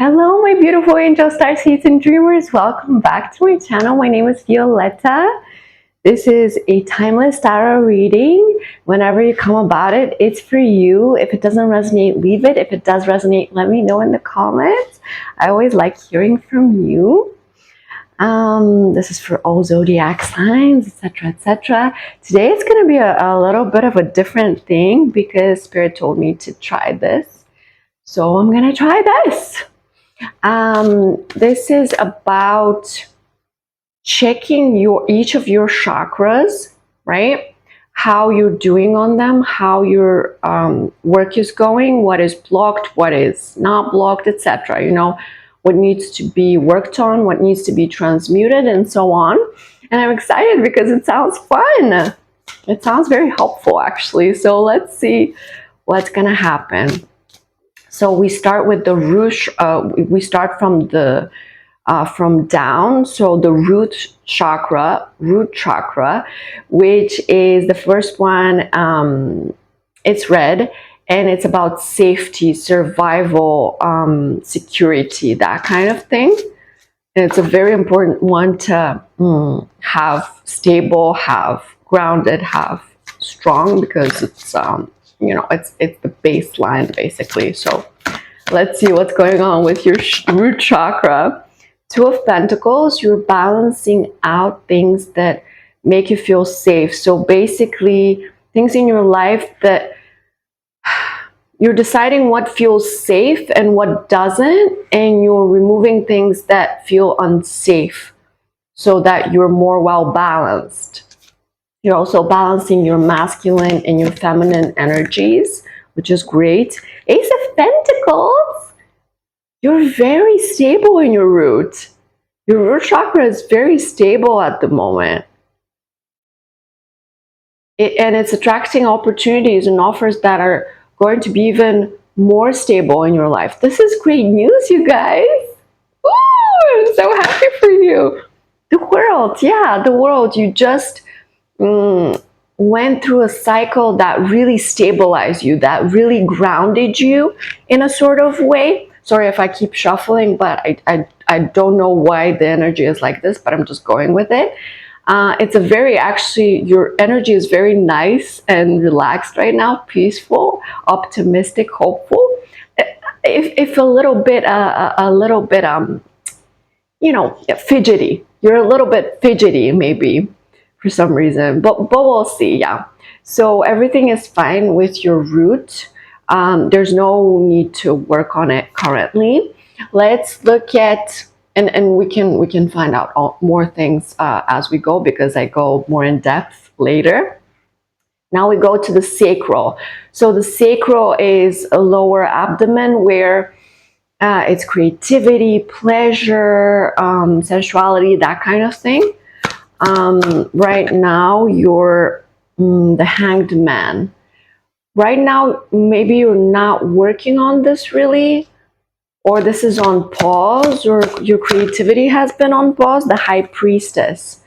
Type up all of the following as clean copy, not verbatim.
Hello, my beautiful angel starseeds and dreamers. Welcome back to my channel. My name is Violeta. This is a timeless tarot reading. Whenever you come about it, it's for you. If it doesn't resonate, leave it. If it does resonate, let me know in the comments. I always like hearing from you. This is for all zodiac signs, etc., etc. Today it's going to be a little bit of a different thing because Spirit told me to try this. So I'm going to try this. This is about checking each of your chakras, right? How you're doing on them, how your work is going, what is blocked, what is not blocked, etc. You know, what needs to be worked on, what needs to be transmuted, and so on. And I'm excited because it sounds fun. It sounds very helpful, actually. So let's see what's gonna happen. So we start with the root. We start from the from down. So the root chakra, which is the first one. It's red, and it's about safety, survival, security, that kind of thing. And it's a very important one to have stable, have grounded, have strong, because it's you know, it's the baseline basically. So let's see what's going on with your root chakra. Two of Pentacles, you're balancing out things that make you feel safe. So basically things in your life that you're deciding what feels safe and what doesn't, and you're removing things that feel unsafe so that you're more well balanced. You're also balancing your masculine and your feminine energies, which is great. Ace of Pentacles, you're very stable in your root. Your root chakra is very stable at the moment. And it's attracting opportunities and offers that are going to be even more stable in your life. This is great news, you guys. Ooh, I'm so happy for you. The world, yeah, the world. You just went through a cycle that really stabilized you, that really grounded you in a sort of way. Sorry if I keep shuffling, but I don't know why the energy is like this, but I'm just going with it. It's a very, actually, your energy is very nice and relaxed right now, peaceful, optimistic, hopeful. If a little bit, you know, fidgety. You're a little bit fidgety, maybe, for some reason, but we'll see. Yeah, so everything is fine with your root. There's no need to work on it currently. Let's look at, and we can find out more things as we go, because I go more in depth later. Now we go to the sacral. So the sacral is a lower abdomen, where it's creativity, pleasure, sensuality, that kind of thing. Right now you're the Hanged Man. Right now maybe you're not working on this really, or this is on pause, or your creativity has been on pause. The High Priestess,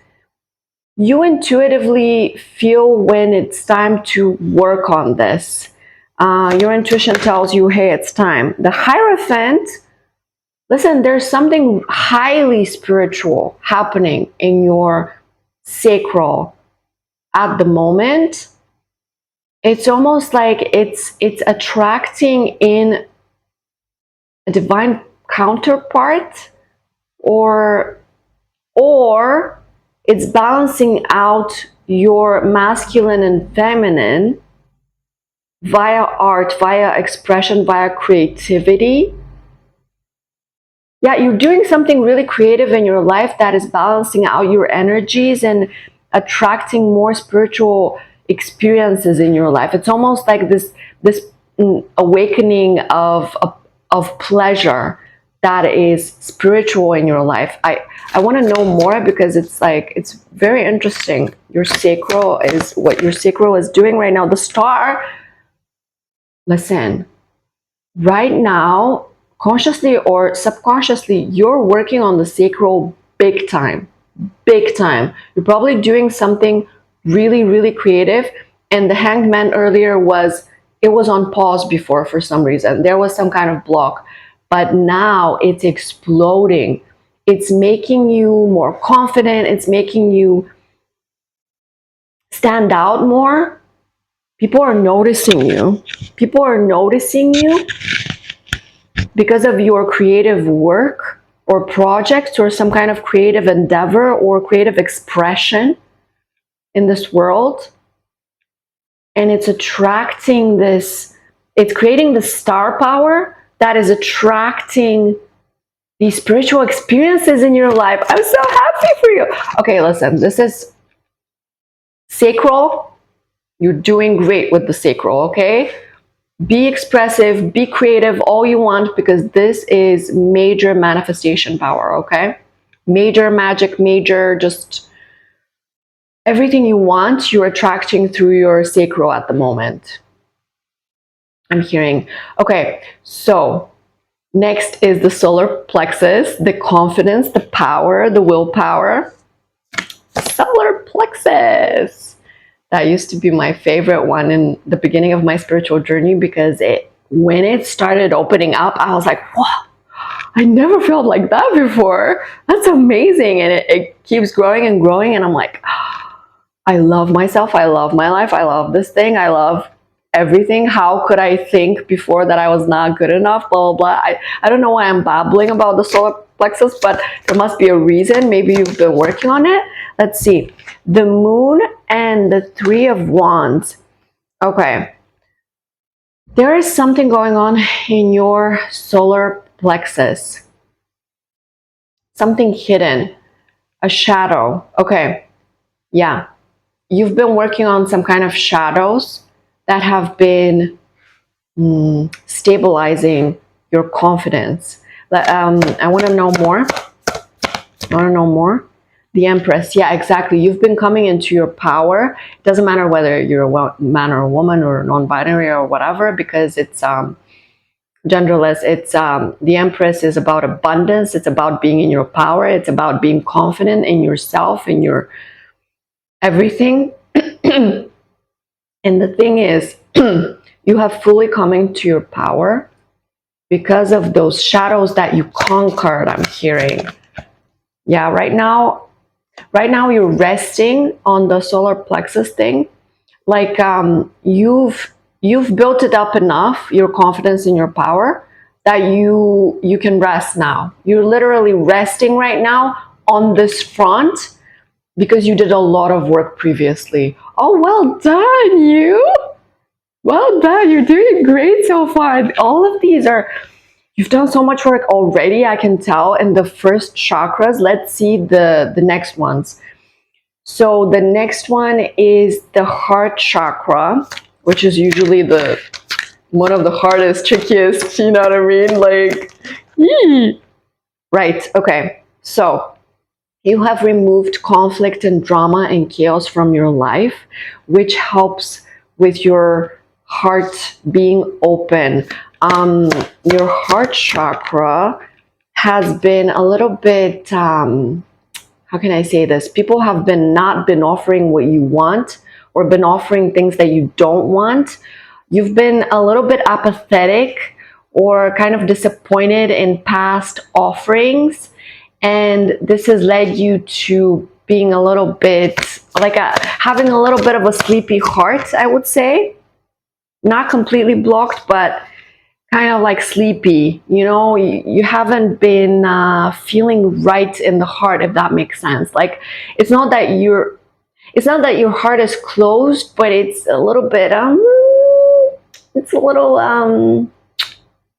you intuitively feel when it's time to work on this. Your intuition tells you, hey, it's time. The Hierophant, listen, there's something highly spiritual happening in your sacral at the moment. It's almost like it's attracting in a divine counterpart, or it's balancing out your masculine and feminine via art, via expression, via creativity. Yeah, you're doing something really creative in your life that is balancing out your energies and attracting more spiritual experiences in your life. It's almost like this awakening of pleasure that is spiritual in your life. I want to know more, because it's like, it's very interesting. Your sacral is what your sacral is doing right now. The Star, listen, right now, consciously or subconsciously, you're working on the sacral big time. You're probably doing something really creative. And the Hanged Man earlier was, it was on pause before for some reason. There was some kind of block, but now it's exploding. It's making you more confident. It's making you stand out more. People are noticing you. People are noticing you because of your creative work or projects or some kind of creative endeavor or creative expression in this world. And it's attracting this, it's creating the star power that is attracting these spiritual experiences in your life. I'm so happy for you. Okay, listen, this is sacral. You're doing great with the sacral, okay? Be expressive, be creative, all you want, because this is major manifestation power, okay? Major magic, major, just everything you want, you're attracting through your sacral at the moment. I'm hearing. Okay, so next is the solar plexus, the confidence, the power, the willpower. Solar plexus. That used to be my favorite one in the beginning of my spiritual journey, because when it started opening up, I was like, wow, I never felt like that before. That's amazing. And it keeps growing and growing. And I'm like, I love myself. I love my life. I love this thing. I love everything. How could I think before that I was not good enough? Blah, blah, blah. I don't know why I'm babbling about the solar plexus, but there must be a reason. Maybe you've been working on it. Let's see. The moon and the 3 of wands. Okay. There is something going on in your solar plexus. Something hidden. A shadow. Okay. Yeah. You've been working on some kind of shadows that have been stabilizing your confidence. I want to know more. I want to know more. The Empress. Yeah, exactly. You've been coming into your power. It doesn't matter whether you're a man or a woman or non-binary or whatever, because it's genderless. It's the Empress is about abundance. It's about being in your power. It's about being confident in yourself, in your everything. And the thing is, you have fully come into your power because of those shadows that you conquered, I'm hearing. Yeah, right now you're resting on the solar plexus thing. Like you've built it up enough, your confidence in your power, that you can rest now. You're literally resting right now on this front because you did a lot of work previously. Oh, well done, you. Well done. You're doing great so far. All of these are, you've done so much work already, I can tell, in the first chakras. Let's see the next ones. So the next one is the heart chakra, which is usually one of the hardest, trickiest, you know what I mean? Like, yee. Right, okay. So you have removed conflict and drama and chaos from your life, which helps with your heart being open. Your heart chakra has been a little bit, how can I say this? People have not been offering what you want, or been offering things that you don't want. You've been a little bit apathetic or kind of disappointed in past offerings. And this has led you to being a little bit like having a little bit of a sleepy heart, I would say. Not completely blocked, but kind of like sleepy. You know, you haven't been feeling right in the heart, if that makes sense. Like, it's not that your heart is closed, but it's a little bit it's a little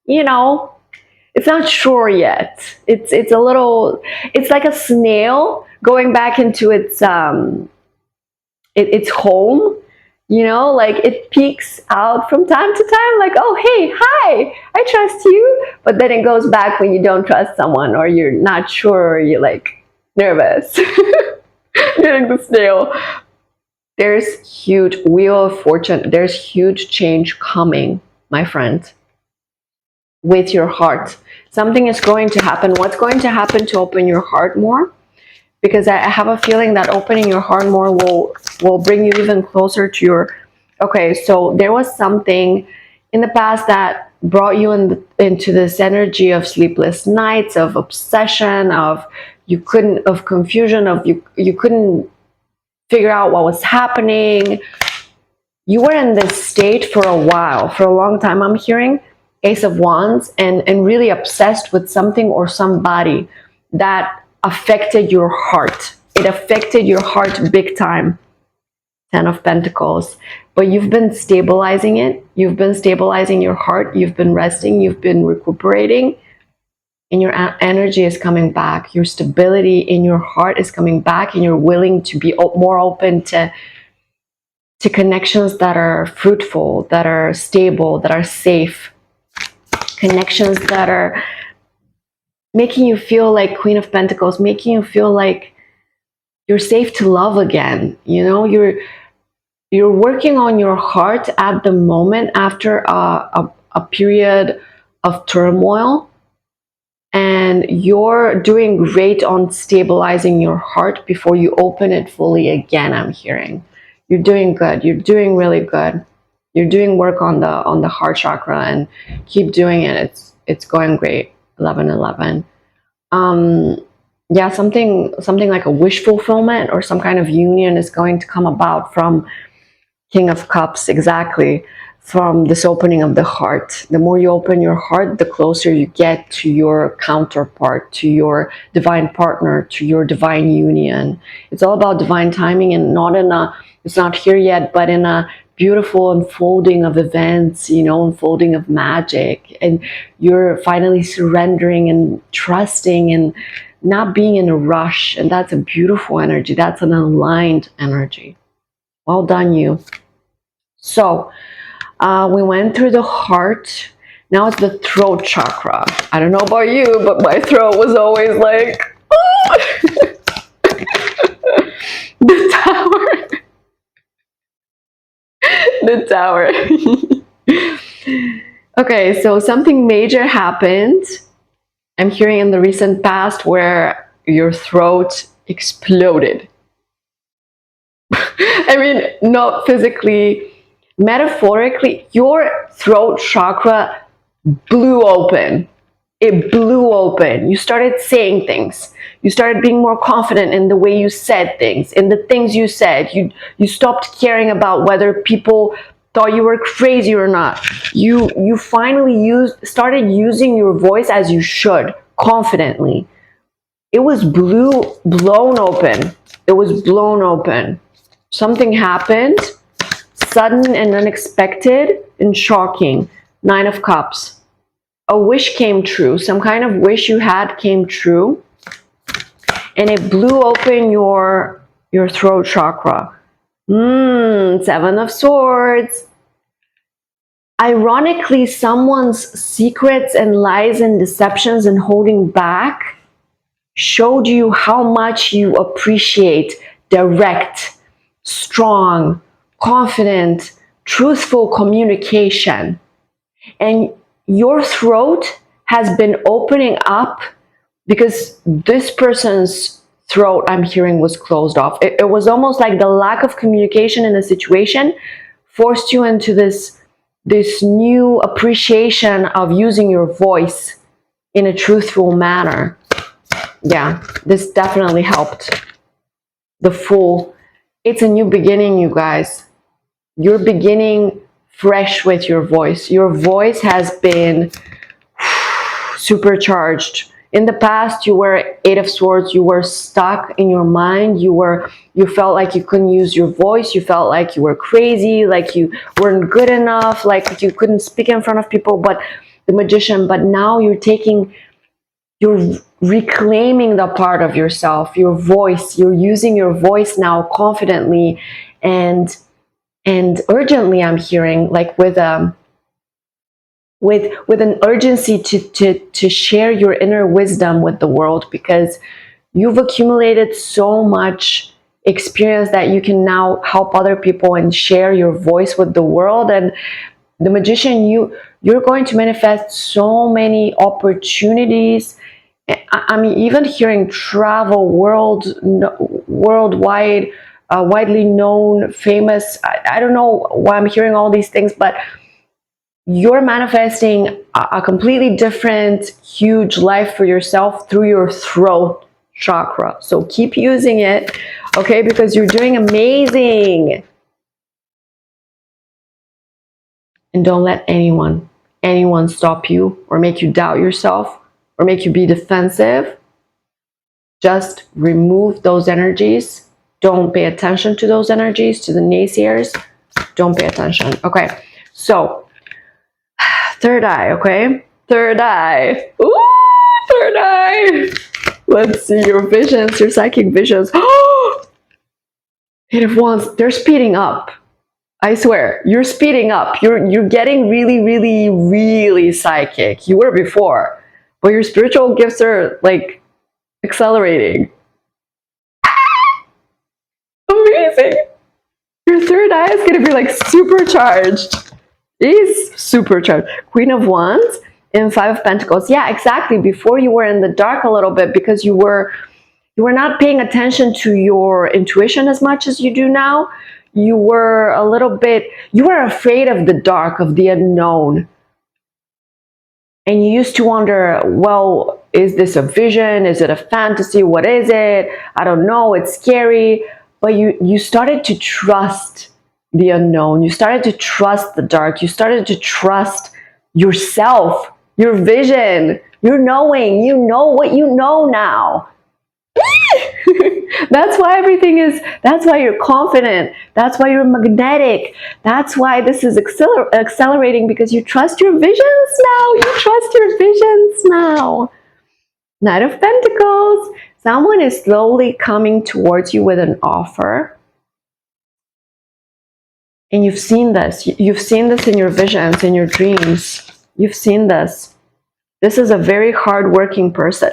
you know, it's not sure yet. It's a little, it's like a snail going back into its home, you know, like it peeks out from time to time, like, oh, hey, hi, I trust you. But then it goes back when you don't trust someone, or you're not sure, or you're like nervous. Getting the snail. There's huge wheel of fortune. There's huge change coming, my friend, with your heart. Something is going to happen. What's going to happen to open your heart more? Because I have a feeling that opening your heart more will bring you even closer to your... Okay, so there was something in the past that brought you into this energy of sleepless nights, of obsession, of confusion, of you couldn't figure out what was happening. You were in this state for a while, for a long time. I'm hearing Ace of Wands, and really obsessed with something or somebody that affected your heart. It affected your heart big time. 10 of Pentacles. But you've been stabilizing it. You've been stabilizing your heart. You've been resting. You've been recuperating. And your energy is coming back. Your stability in your heart is coming back. And you're willing to be more open to connections that are fruitful, that are stable, that are safe. Connections that are making you feel like Queen of Pentacles, making you feel like you're safe to love again. You know, you're working on your heart at the moment after a period of turmoil, and you're doing great on stabilizing your heart before you open it fully again. I'm hearing you're doing good. You're doing really good. You're doing work on the heart chakra, and keep doing it. It's going great. 1111. Yeah, something like a wish fulfillment or some kind of union is going to come about from King of Cups, exactly, from this opening of the heart. The more you open your heart, the closer you get to your counterpart, to your divine partner, to your divine union. It's all about divine timing, and it's not here yet, but in a beautiful unfolding of events, you know, unfolding of magic. And you're finally surrendering and trusting and not being in a rush. And that's a beautiful energy. That's an aligned energy. Well done, you. So we went through the heart. Now it's the throat chakra. I don't know about you, but my throat was always like, oh! The tower. The tower. Okay, so something major happened. I'm hearing in the recent past where your throat exploded. I mean, not physically, metaphorically, your throat chakra blew open. It blew open. You started saying things. You started being more confident in the way you said things, in the things you said. You stopped caring about whether people thought you were crazy or not. You finally started using your voice as you should, confidently. It was blown open. It was blown open. Something happened, sudden and unexpected and shocking. 9 of Cups. A wish came true. Some kind of wish you had came true. And it blew open your throat chakra. 7 of Swords. Ironically, someone's secrets and lies and deceptions and holding back showed you how much you appreciate direct, strong, confident, truthful communication. And your throat has been opening up because this person's throat, I'm hearing, was closed off. It was almost like the lack of communication in a situation forced you into this new appreciation of using your voice in a truthful manner. Yeah, this definitely helped. The Fool. It's a new beginning, you guys. You're beginning fresh with your voice. Your voice has been supercharged. In the past, you were 8 of Swords. You were stuck in your mind. You felt like you couldn't use your voice. You felt like you were crazy, like you weren't good enough, like you couldn't speak in front of people. But the Magician. But now you're reclaiming the part of yourself, your voice. You're using your voice now confidently and urgently. I'm hearing, like with an urgency to share your inner wisdom with the world, because you've accumulated so much experience that you can now help other people and share your voice with the world. And the Magician, you're going to manifest so many opportunities. I mean, even hearing travel, worldwide, widely known, famous. I don't know why I'm hearing all these things, but you're manifesting a completely different, huge life for yourself through your throat chakra. So keep using it, okay? Because you're doing amazing. And don't let anyone stop you or make you doubt yourself or make you be defensive. Just remove those energies. Don't pay attention to those energies, to the naysayers. Don't pay attention. Okay, so third eye, okay? Third eye. Ooh, third eye. Let's see your visions, your psychic visions. Eight of Wands, they're speeding up. I swear, you're speeding up. You're getting really, really, really psychic. You were before, but your spiritual gifts are like accelerating. Amazing. Your third eye is going to be like supercharged. Is supercharged. Queen of Wands and Five of Pentacles. Yeah, exactly. Before you were in the dark a little bit because you were not paying attention to your intuition as much as you do now. You were afraid of the dark, of the unknown. And you used to wonder, well, is this a vision? Is it a fantasy? What is it? I don't know. It's scary. But you started to trust the unknown. You started to trust the dark. You started to trust yourself, your vision, your knowing. You know what you know now. That's why that's why you're confident. That's why you're magnetic. That's why this is accelerating, because you trust your visions now. You trust your visions now. Knight of Pentacles. Someone is slowly coming towards you with an offer. And you've seen this. You've seen this in your visions, in your dreams. You've seen this. This is a very hardworking person.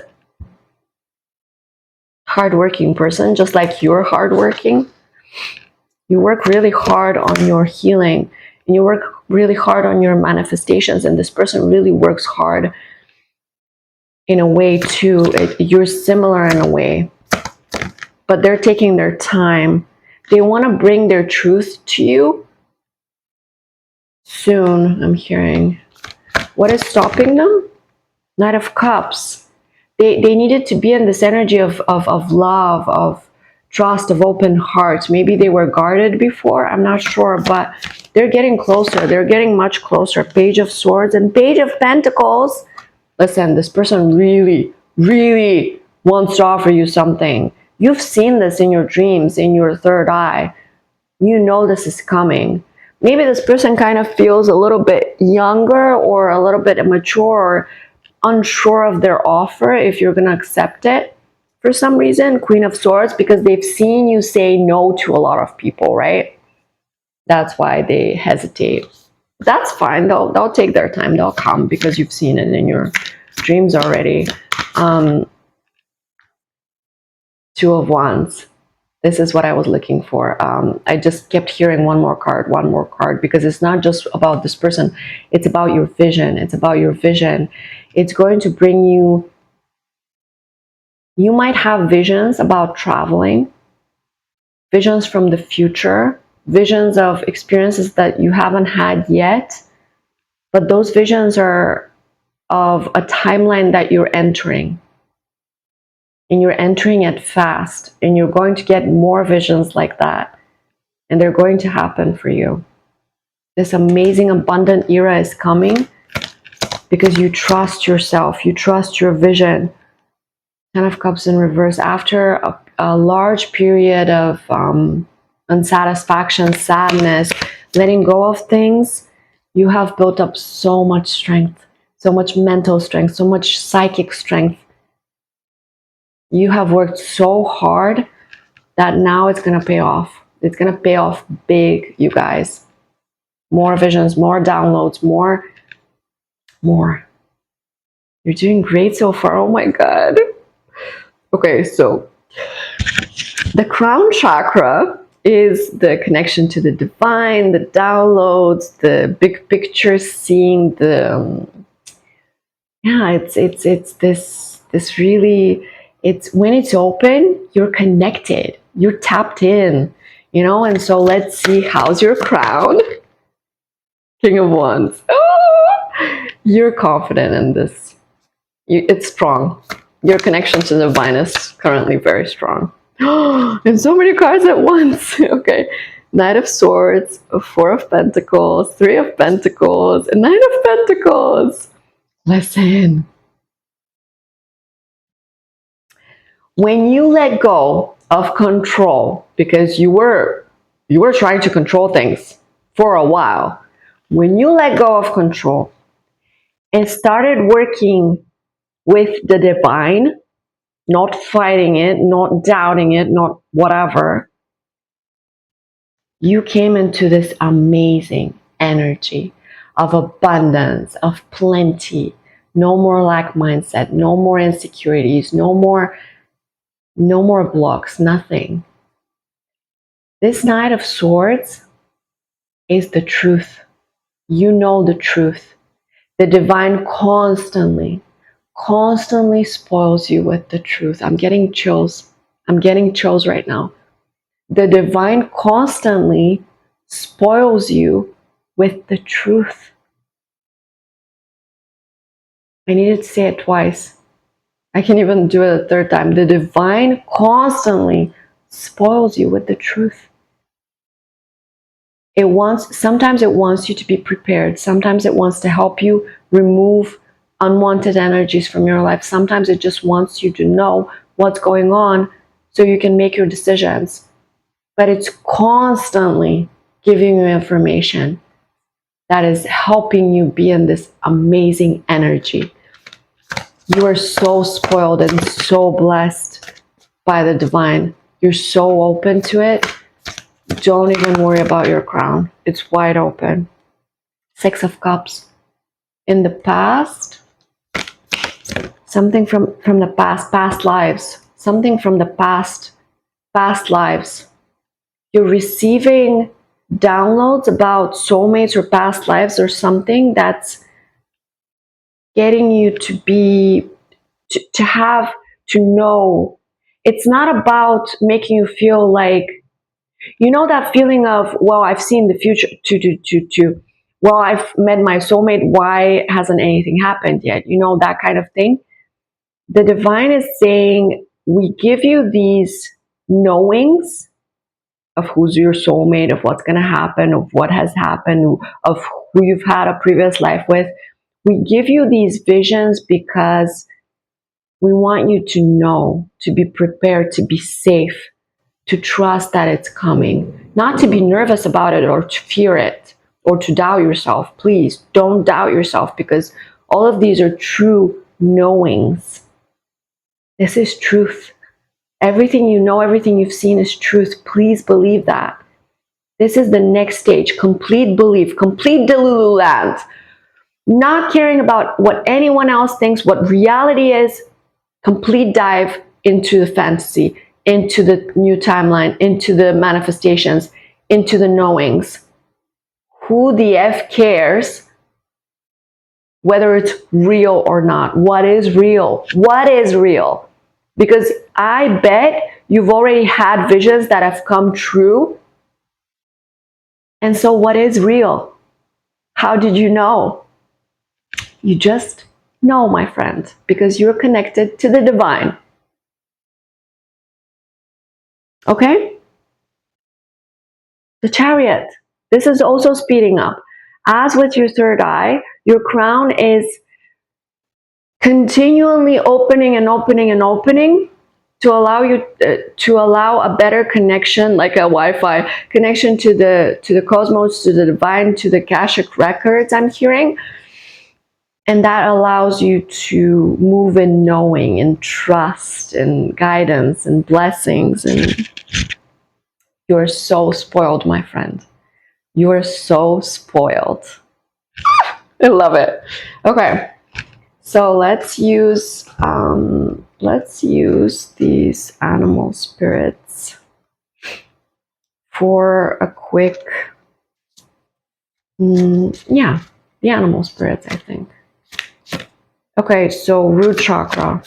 Hardworking person, just like you're hardworking. You work really hard on your healing, and you work really hard on your manifestations, and this person really works hard in a way too. You're similar in a way, but they're taking their time. They want to bring their truth to you soon, I'm hearing. What is stopping them? Knight of Cups. They needed to be in this energy of love, of trust, of open hearts. Maybe they were guarded before, I'm not sure, but they're getting closer. They're getting much closer. Page of Swords and Page of Pentacles. Listen, this person really, really wants to offer you something. You've seen this in your dreams, in your third eye. You know this is coming. Maybe this person kind of feels a little bit younger or a little bit immature, or unsure of their offer, if you're going to accept it for some reason. Queen of Swords, because they've seen you say no to a lot of people, right? That's why they hesitate. That's fine. They'll take their time. They'll come because you've seen it in your dreams already. Two of Wands. This is what I was looking for. I just kept hearing one more card, because it's not just about this person. It's about your vision. It's about your vision. It's going to bring you, you might have visions about traveling, visions from the future, visions of experiences that you haven't had yet, but those visions are of a timeline that you're entering. And you're entering it fast, and you're going to get more visions like that, and they're going to happen for you. This amazing abundant era is coming because you trust yourself, you trust your vision. Ten of Cups in reverse. After a large period of unsatisfaction, sadness, letting go of things, you have built up so much strength, so much mental strength, so much psychic strength. You have worked so hard that now it's going to pay off. It's going to pay off big, you guys. More visions, more downloads, more. You're doing great so far. Oh my God. Okay, so the crown chakra is the connection to the divine, the downloads, the big picture, seeing the, it's this really, it's when it's open, you're connected, you're tapped in, and so let's see, how's your crown? King of Wands. Oh, You're confident in this. It's strong. Your connection to the divine is currently very strong. And so many cards at once. Okay. Knight of Swords, Four of Pentacles, Three of Pentacles, and Nine of Pentacles. Listen. When you let go of control, because you were trying to control things for a while, when you let go of control and started working with the divine, not fighting it, not doubting it, not whatever, you came into this amazing energy of abundance, of plenty, no more lack mindset, no more insecurities, no more blocks, nothing. This Knight of Swords is the truth. You know the truth. The divine constantly spoils you with the truth. I'm getting chills. I'm getting chills right now. The divine constantly spoils you with the truth. I needed to say it twice. I can even do it a third time. The divine constantly spoils you with the truth. Sometimes it wants you to be prepared. Sometimes it wants to help you remove unwanted energies from your life. Sometimes it just wants you to know what's going on so you can make your decisions. But it's constantly giving you information that is helping you be in this amazing energy. You are so spoiled and so blessed by the divine. You're so open to it. Don't even worry about your crown. It's wide open. Six of Cups. In the past, something from the past lives. Something from the past lives. You're receiving downloads about soulmates or past lives or something that's getting you to be, to know. It's not about making you feel like, you know, that feeling of, well, I've seen the future, well, I've met my soulmate, why hasn't anything happened yet? You know, that kind of thing. The divine is saying, we give you these knowings of who's your soulmate, of what's going to happen, of what has happened, of who you've had a previous life with. We give you these visions because we want you to know, to be prepared, to be safe, to trust that it's coming, not to be nervous about it or to fear it or to doubt yourself. Please don't doubt yourself, because all of these are true knowings. This is truth. Everything you know, everything you've seen is truth. Please believe that. This is the next stage. Complete belief, complete Delulu land. Not caring about what anyone else thinks, what reality is. Complete dive into the fantasy, into the new timeline, into the manifestations, into the knowings. Who the F cares whether it's real or not? What is real? What is real? Because I bet you've already had visions that have come true. And so what is real? How did you know? You just know, my friend, because you're connected to the divine. Okay? The Chariot. This is also speeding up. As with your third eye, your crown is continually opening and opening and opening to allow you to allow a better connection, like a Wi-Fi connection to the cosmos, to the divine, to the Akashic records, I'm hearing. And that allows you to move in knowing and trust and guidance and blessings. And you're so spoiled, my friend. You are so spoiled. I love it. Okay, so let's use these animal spirits for a quick, the animal spirits, I think. Okay, so root chakra,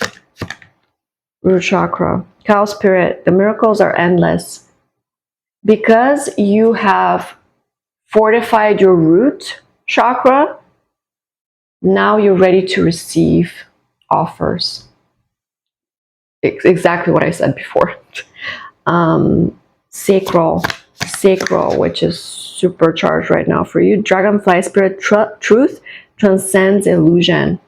cow spirit. The miracles are endless because you have fortified your root chakra. Now you're ready to receive offers. Exactly what I said before. Sacral, which is supercharged right now for you. Dragonfly spirit, truth transcends illusion.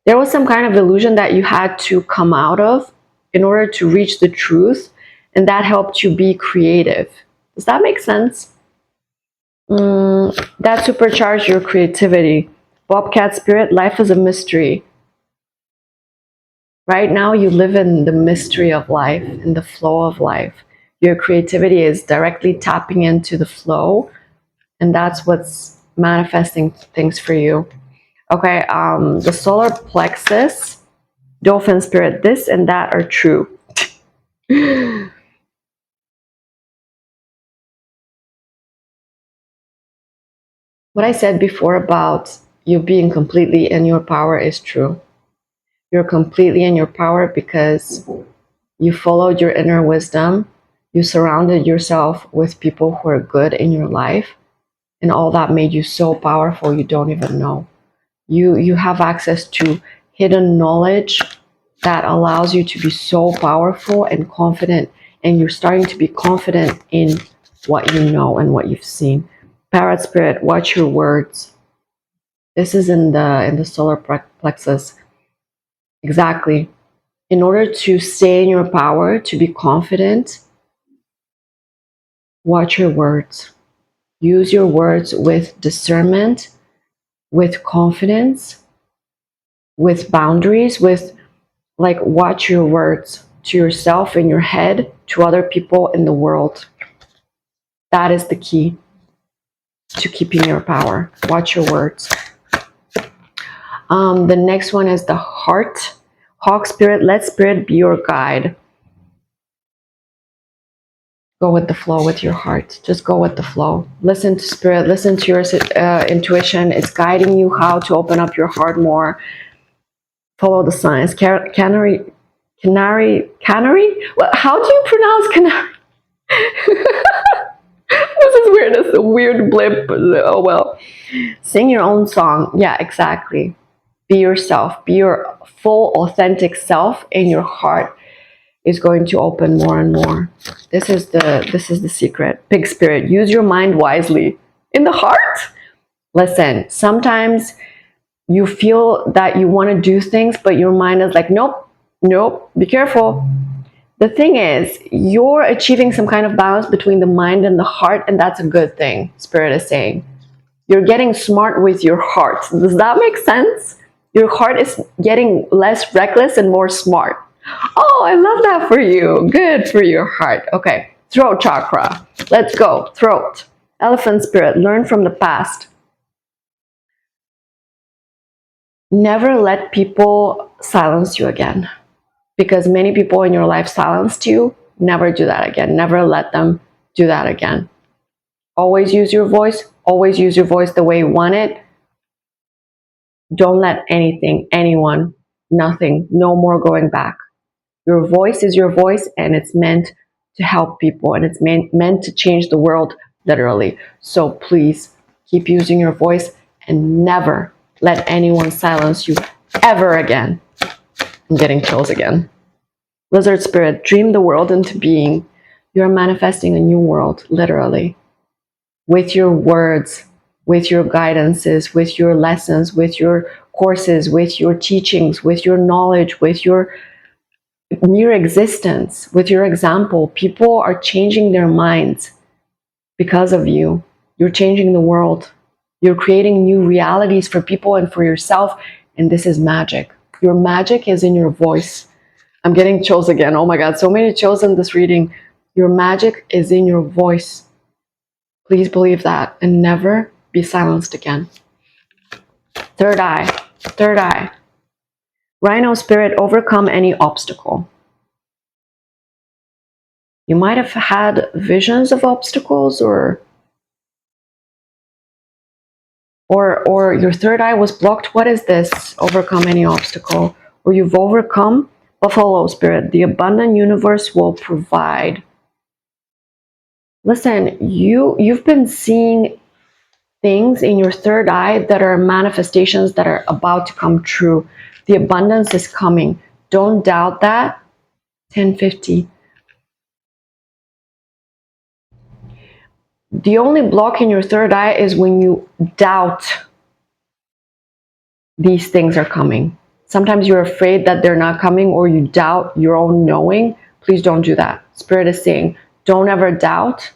There was some kind of illusion that you had to come out of in order to reach the truth, and that helped you be creative. Does that make sense? That supercharged your creativity. Bobcat spirit, life is a mystery. Right now you live in the mystery of life, in the flow of life. Your creativity is directly tapping into the flow, and that's what's manifesting things for you. Okay, the solar plexus, dolphin spirit, this and that are true. What I said before about you being completely in your power is true. You're completely in your power because you followed your inner wisdom. You surrounded yourself with people who are good in your life, and all that made you so powerful you don't even know. You have access to hidden knowledge that allows you to be so powerful and confident, and you're starting to be confident in what you know and what you've seen. Parrot spirit, watch your words. This is in the solar plexus. Exactly. In order to stay in your power, to be confident, watch your words. Use your words with discernment, with confidence, with boundaries, with like watch your words to yourself in your head, to other people in the world. That is the key to keeping your power. Watch your words. The next one is the heart. Hawk spirit, let spirit be your guide. Go with the flow with your heart. Just go with the flow. Listen to spirit. Listen to your intuition. It's guiding you how to open up your heart more. Follow the signs. Canary. Well, how do you pronounce canary? This is weird. It's a weird blip. Oh well. Sing your own song. Yeah, exactly. Be yourself. Be your full, authentic self in your heart. Is going to open more and more. This is the secret. Pig spirit, use your mind wisely. In the heart? Listen, sometimes you feel that you want to do things, but your mind is like, nope, be careful. The thing is, you're achieving some kind of balance between the mind and the heart, and that's a good thing, Spirit is saying. You're getting smart with your heart. Does that make sense? Your heart is getting less reckless and more smart. Oh, I love that for you. Good for your heart. Okay, throat chakra. Let's go. Throat. Elephant spirit, learn from the past. Never let people silence you again. Because many people in your life silenced you. Never do that again. Never let them do that again. Always use your voice. Always use your voice the way you want it. Don't let anything, anyone, nothing, no more going back. Your voice is your voice, and it's meant to help people, and it's meant to change the world, literally. So please keep using your voice and never let anyone silence you ever again. I'm getting chills again. Lizard spirit, dream the world into being. You're manifesting a new world, literally. With your words, with your guidances, with your lessons, with your courses, with your teachings, with your knowledge, with your mere existence, with your example. People are changing their minds because of you. You're changing the world. You're creating new realities for people and for yourself, and this is magic. Your magic is in your voice. I'm getting chills again. Oh my God, so many chills in this reading. Your magic is in your voice. Please believe that and never be silenced again. Third eye. Third eye. Rhino spirit, overcome any obstacle. You might have had visions of obstacles, or your third eye was blocked. What is this? Overcome any obstacle. Or you've overcome. Buffalo spirit, the abundant universe will provide. Listen, you've been seeing things in your third eye that are manifestations that are about to come true. The abundance is coming. Don't doubt that. 1050. The only block in your third eye is when you doubt these things are coming. Sometimes you're afraid that they're not coming, or you doubt your own knowing. Please don't do that. Spirit is saying, don't ever doubt,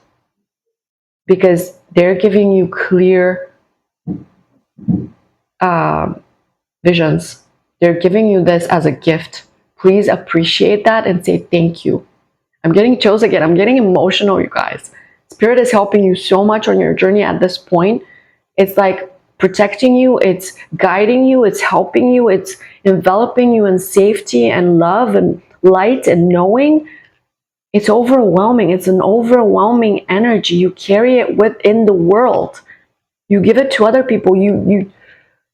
because they're giving you clear visions. They're giving you this as a gift. Please appreciate that and say thank you. I'm getting chills again. I'm getting emotional, you guys. Spirit is helping you so much on your journey at this point. It's like protecting you, it's guiding you, it's helping you, it's enveloping you in safety and love and light and knowing. It's overwhelming. It's an overwhelming energy. You carry it within the world. You give it to other people.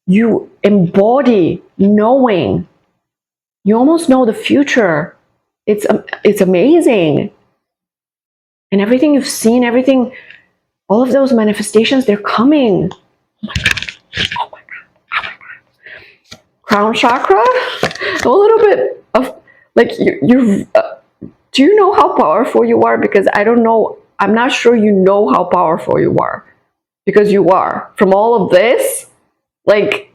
You embody knowing. You almost know the future. It's amazing. And everything you've seen, everything, all of those manifestations, they're coming. Oh my God. Oh my God. Oh my God. Crown chakra, a little bit of like do you know how powerful you are? Because I don't know. I'm not sure you know how powerful you are, because you are. From all of this, like,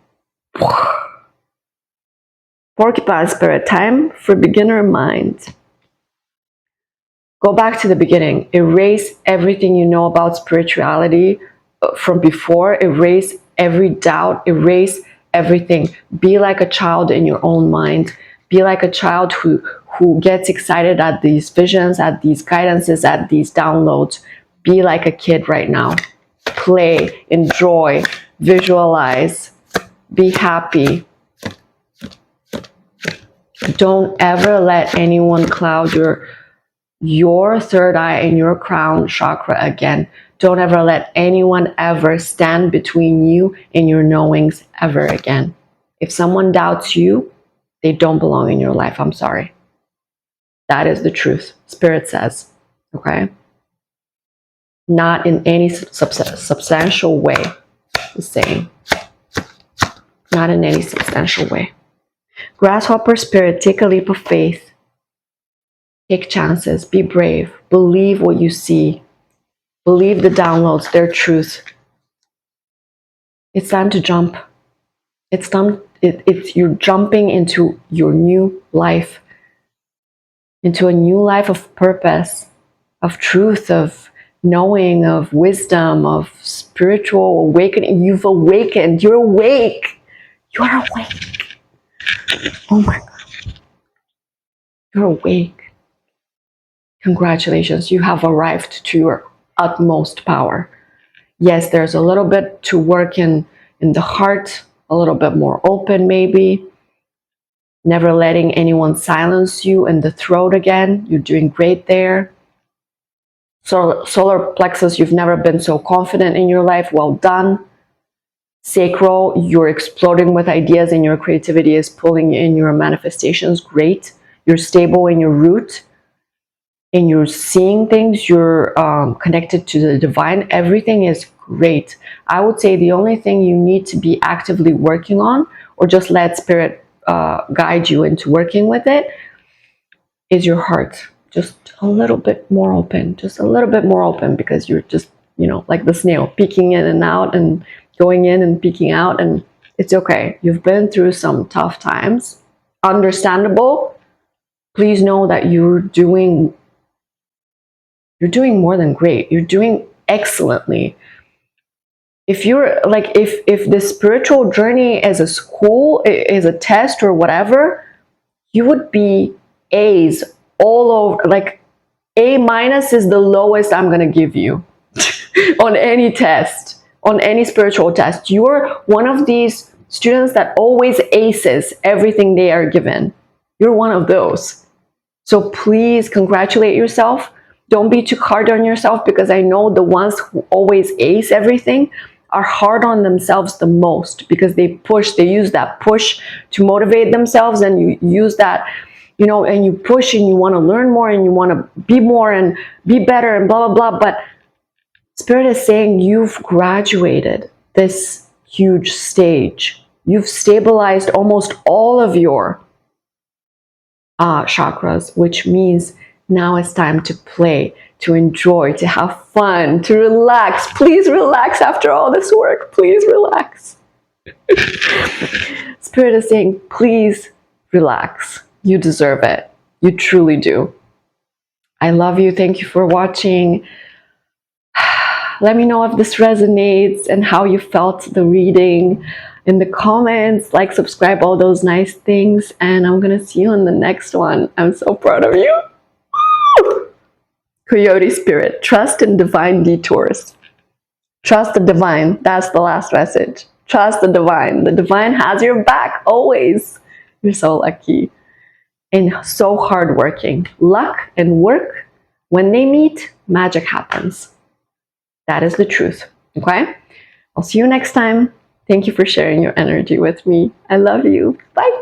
porcupine spirit, time for beginner mind. Go back to the beginning. Erase everything you know about spirituality from before. Erase every doubt. Erase everything. Be like a child in your own mind. Be like a child who gets excited at these visions, at these guidances, at these downloads. Be like a kid right now. Play, enjoy, visualize, be happy. Don't ever let anyone cloud your third eye and your crown chakra again. Don't ever let anyone ever stand between you and your knowings ever again. If someone doubts you, they don't belong in your life. I'm sorry. That is the truth. Spirit says, okay? Not in any substantial way, the same. Not in any substantial way. Grasshopper spirit, take a leap of faith. Take chances. Be brave. Believe what you see. Believe the downloads, their truth. It's time to jump. It's time. You're jumping into your new life. Into a new life of purpose, of truth, of knowing, of wisdom, of spiritual awakening. You've awakened. You're awake. You are awake. Oh my God. You're awake. Congratulations. You have arrived to your utmost power. Yes, there's a little bit to work in the heart, a little bit more open maybe. Never letting anyone silence you in the throat again. You're doing great there. Solar plexus, you've never been so confident in your life. Well done. Sacral, you're exploding with ideas and your creativity is pulling in your manifestations. Great. You're stable in your root and you're seeing things. You're connected to the divine. Everything is great. I would say the only thing you need to be actively working on, or just let spirit guide you into working with it, is your heart. Just a little bit more open, just a little bit more open, because you're just, like the snail, peeking in and out and going in and peeking out, and it's okay. You've been through some tough times. Understandable. Please know that you're doing more than great. You're doing excellently. If you're like, if the spiritual journey is a school, is a test or whatever, you would be A's all over. Like A- is the lowest I'm going to give you on any test, on any spiritual test. You're one of these students that always aces everything they are given. You're one of those. So please congratulate yourself. Don't be too hard on yourself, because I know the ones who always ace everything are hard on themselves the most, because they use that push to motivate themselves, and you use that, and you push and you want to learn more and you want to be more and be better and blah, blah, blah. But Spirit is saying you've graduated this huge stage. You've stabilized almost all of your chakras, which means now it's time to play, to enjoy, to have fun, to relax. Please relax after all this work. Please relax. Spirit is saying, please relax. You deserve it. You truly do. I love you. Thank you for watching. Let me know if this resonates and how you felt the reading in the comments. Like, subscribe, all those nice things. And I'm going to see you in the next one. I'm so proud of you. Coyote spirit, trust in divine detours. Trust the divine. That's the last message. Trust the divine. The divine has your back always. You're so lucky and so hardworking. Luck and work, when they meet, magic happens. That is the truth. Okay? I'll see you next time. Thank you for sharing your energy with me. I love you. Bye.